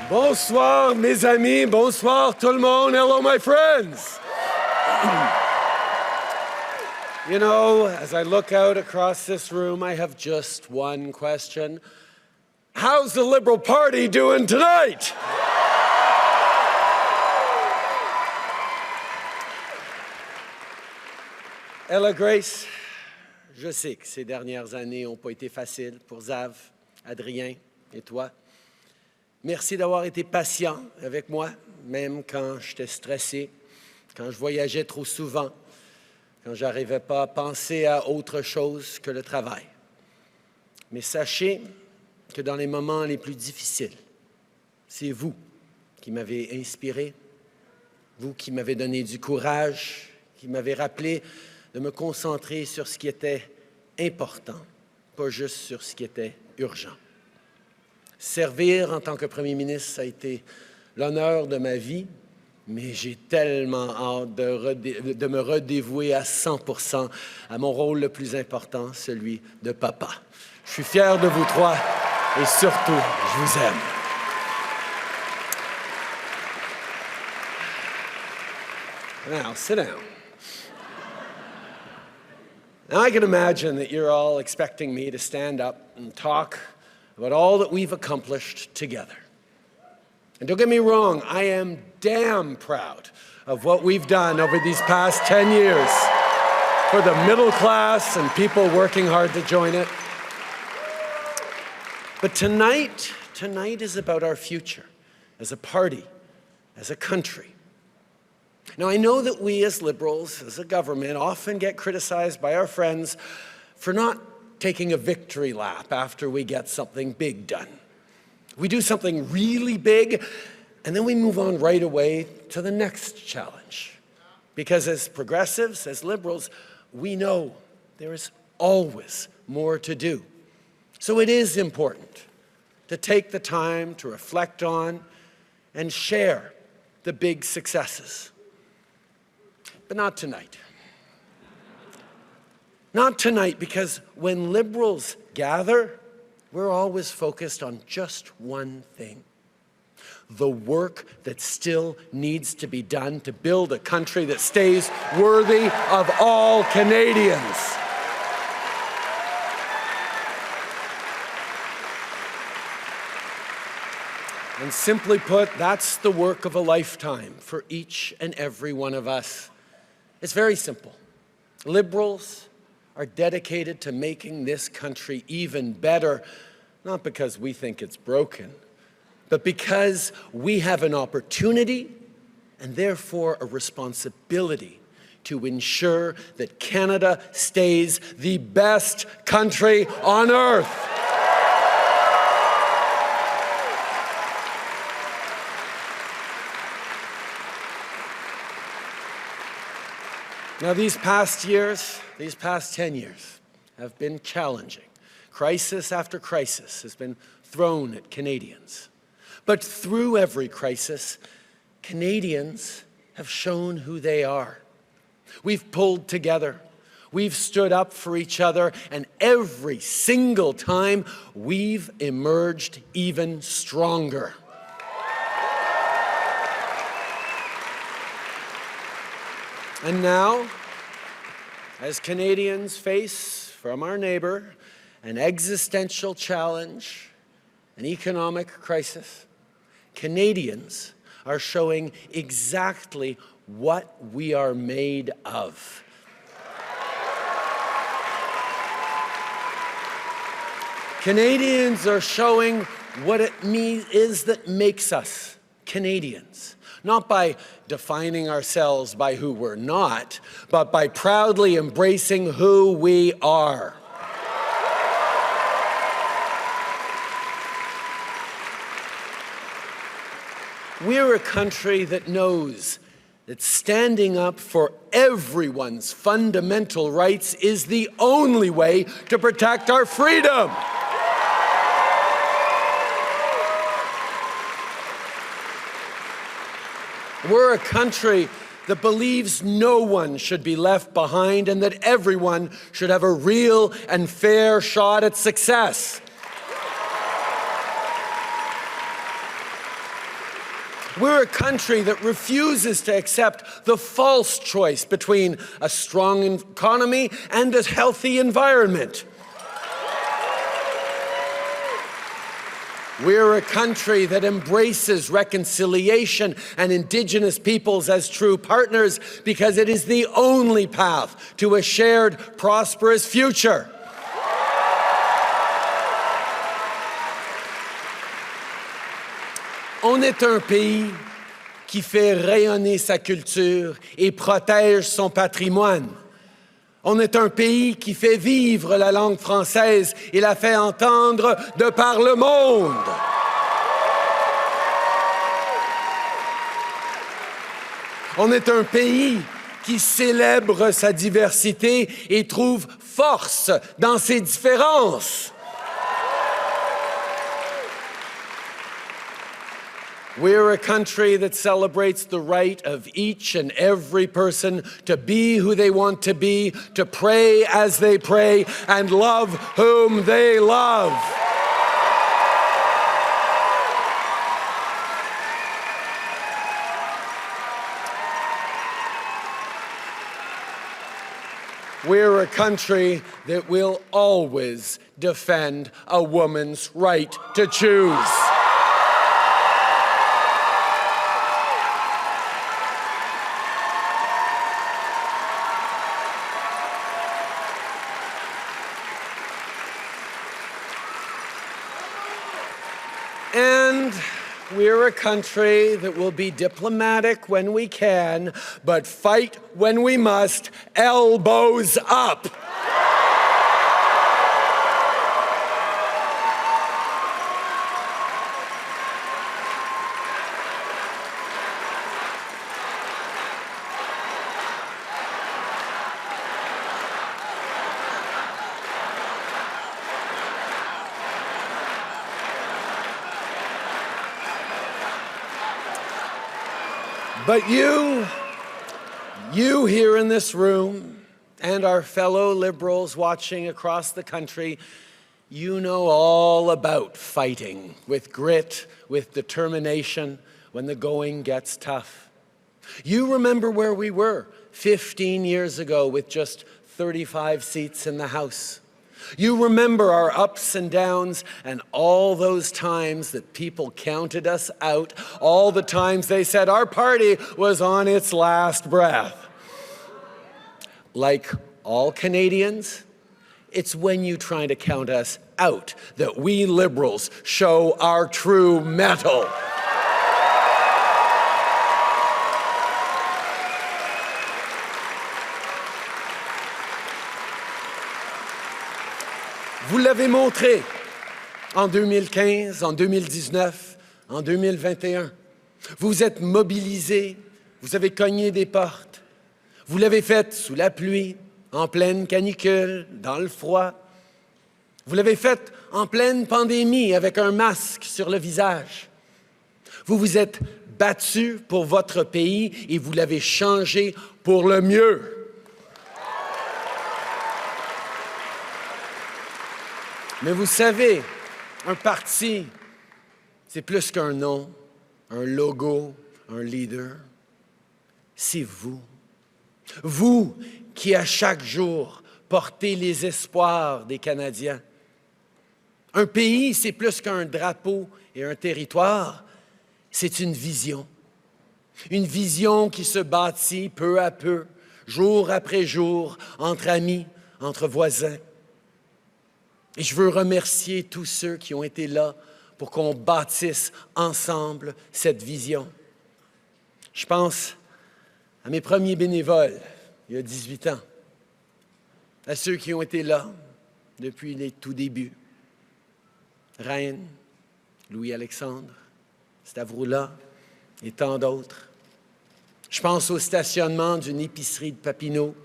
Bonsoir, mes amis. Bonsoir, tout le monde. Hello, my friends. You know, as I look out across this room, I have just one question. How's the Liberal Party doing tonight? Ella Grace, je sais que ces dernières années n'ont pas été faciles pour Zav, Adrien et toi. Merci d'avoir été patient avec moi, même quand j'étais stressé, quand je voyageais trop souvent, quand je n'arrivais pas à penser à autre chose que le travail. Mais sachez que dans les moments les plus difficiles, c'est vous qui m'avez inspiré, vous qui m'avez donné du courage, qui m'avez rappelé de me concentrer sur ce qui était important, pas juste sur ce qui était urgent. Servir en tant que Premier ministre, ça a été l'honneur de ma vie, mais j'ai tellement hâte de me redévouer à 100% à mon rôle le plus important, celui de papa. Je suis fier de vous trois et surtout, je vous aime. Now, sit down. Now, I can imagine that you're all expecting me to stand up and talk about all that we've accomplished together. And don't get me wrong, I am damn proud of what we've done over these past 10 years for the middle class and people working hard to join it. But tonight is about our future as a party, as a country. Now, I know that we as Liberals, as a government, often get criticized by our friends for not taking a victory lap after we get something big done. We do something really big, and then we move on right away to the next challenge. Because as progressives, as Liberals, we know there is always more to do. So it is important to take the time to reflect on and share the big successes. But not tonight. Not tonight, because when Liberals gather, we're always focused on just one thing: the work that still needs to be done to build a country that stays worthy of all Canadians. And simply put, that's the work of a lifetime for each and every one of us. It's very simple. Liberals are dedicated to making this country even better, not because we think it's broken, but because we have an opportunity and therefore a responsibility to ensure that Canada stays the best country on earth. Now, these past 10 years have been challenging. Crisis after crisis has been thrown at Canadians. But through every crisis, Canadians have shown who they are. We've pulled together. We've stood up for each other, and every single time, we've emerged even stronger. And now, as Canadians face from our neighbor an existential challenge, an economic crisis, Canadians are showing exactly what we are made of. Canadians are showing what it is that makes us Canadians. Not by defining ourselves by who we're not, but by proudly embracing who we are. We're a country that knows that standing up for everyone's fundamental rights is the only way to protect our freedom. We're a country that believes no one should be left behind and that everyone should have a real and fair shot at success. We're a country that refuses to accept the false choice between a strong economy and a healthy environment. We're a country that embraces reconciliation and Indigenous peoples as true partners because it is the only path to a shared, prosperous future. On est un pays qui fait rayonner sa culture et protège son patrimoine. On est un pays qui fait vivre la langue française et la fait entendre de par le monde. On est un pays qui célèbre sa diversité et trouve force dans ses différences. We're a country that celebrates the right of each and every person to be who they want to be, to pray as they pray, and love whom they love. We're a country that will always defend a woman's right to choose. And we're a country that will be diplomatic when we can, but fight when we must, elbows up. But you here in this room and our fellow Liberals watching across the country, you know all about fighting with grit, with determination when the going gets tough. You remember where we were 15 years ago with just 35 seats in the House. You remember our ups and downs and all those times that people counted us out, all the times they said our party was on its last breath. Like all Canadians, it's when you try to count us out that we Liberals show our true mettle. Vous l'avez montré en 2015, en 2019, en 2021. Vous êtes mobilisés, vous avez cogné des portes. Vous l'avez fait sous la pluie, en pleine canicule, dans le froid. Vous l'avez fait en pleine pandémie avec un masque sur le visage. Vous vous êtes battus pour votre pays et vous l'avez changé pour le mieux. Mais vous savez, un parti, c'est plus qu'un nom, un logo, un leader. C'est vous. Vous qui, à chaque jour, portez les espoirs des Canadiens. Un pays, c'est plus qu'un drapeau et un territoire. C'est une vision. Une vision qui se bâtit peu à peu, jour après jour, entre amis, entre voisins. Et je veux remercier tous ceux qui ont été là pour qu'on bâtisse ensemble cette vision. Je pense à mes premiers bénévoles, il y a 18 ans, à ceux qui ont été là depuis les tout débuts. Reine, Louis-Alexandre, Stavroula et tant d'autres. Je pense au stationnement d'une épicerie de Papineau,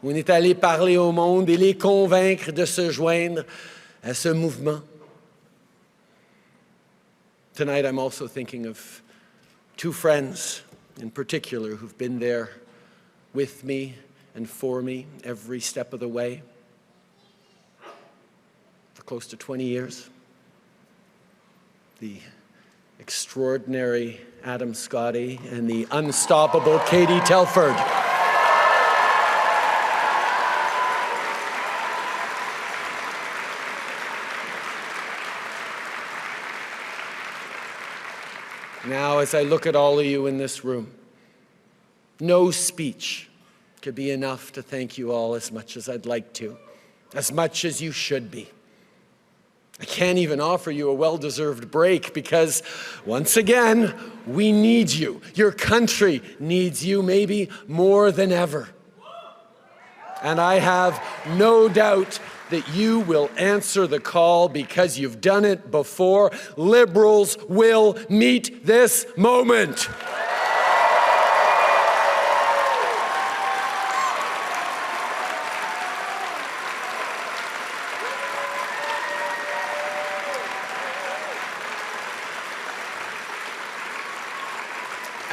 où on est allé parler au monde et les convaincre de se joindre à ce mouvement. Tonight, I'm also thinking of two friends in particular who've been there with me and for me every step of the way for close to 20 years. The extraordinary Adam Scotty, and the unstoppable Katie Telford. Now, as I look at all of you in this room, no speech could be enough to thank you all as much as I'd like to, as much as you should be. I can't even offer you a well-deserved break because, once again, we need you. Your country needs you maybe more than ever. And I have no doubt that you will answer the call because you've done it before. Liberals will meet this moment.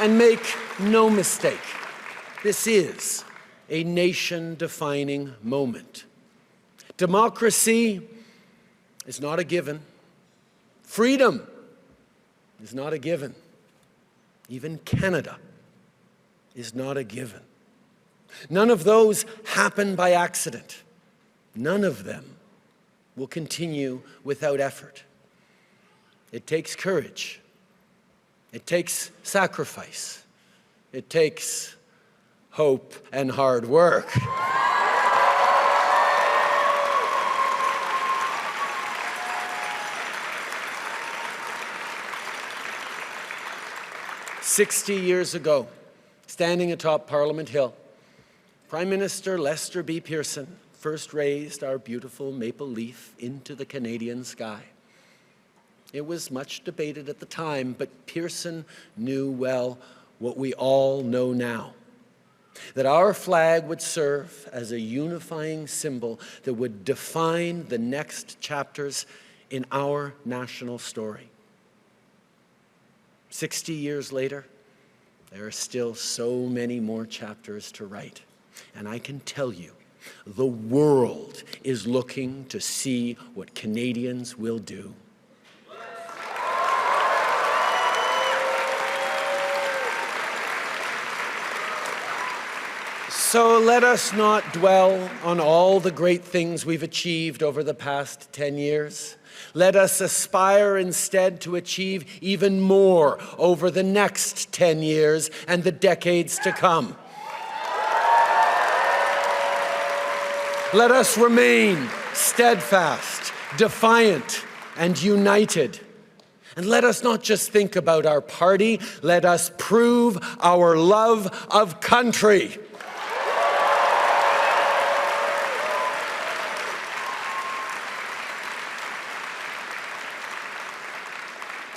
And make no mistake, this is a nation-defining moment. Democracy is not a given. Freedom is not a given. Even Canada is not a given. None of those happen by accident. None of them will continue without effort. It takes courage. It takes sacrifice. It takes hope and hard work. "60 years ago, standing atop Parliament Hill, Prime Minister Lester B. Pearson first raised our beautiful maple leaf into the Canadian sky. It was much debated at the time, but Pearson knew well what we all know now, that our flag would serve as a unifying symbol that would define the next chapters in our national story. 60 years later, there are still so many more chapters to write. And I can tell you, the world is looking to see what Canadians will do. So let us not dwell on all the great things we've achieved over the past 10 years. Let us aspire instead to achieve even more over the next 10 years and the decades to come. Let us remain steadfast, defiant, and united. And let us not just think about our party, let us prove our love of country.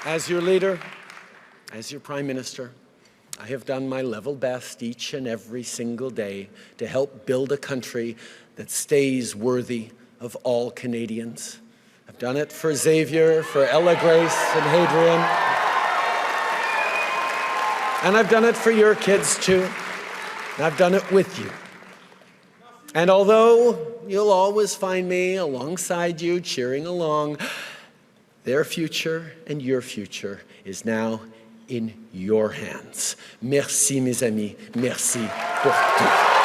As your leader, as your Prime Minister, I have done my level best each and every single day to help build a country that stays worthy of all Canadians. I've done it for Xavier, for Ella Grace and Hadrian. And I've done it for your kids too. And I've done it with you. And although you'll always find me alongside you, cheering along, their future and your future is now in your hands. Merci, mes amis. Merci pour tout.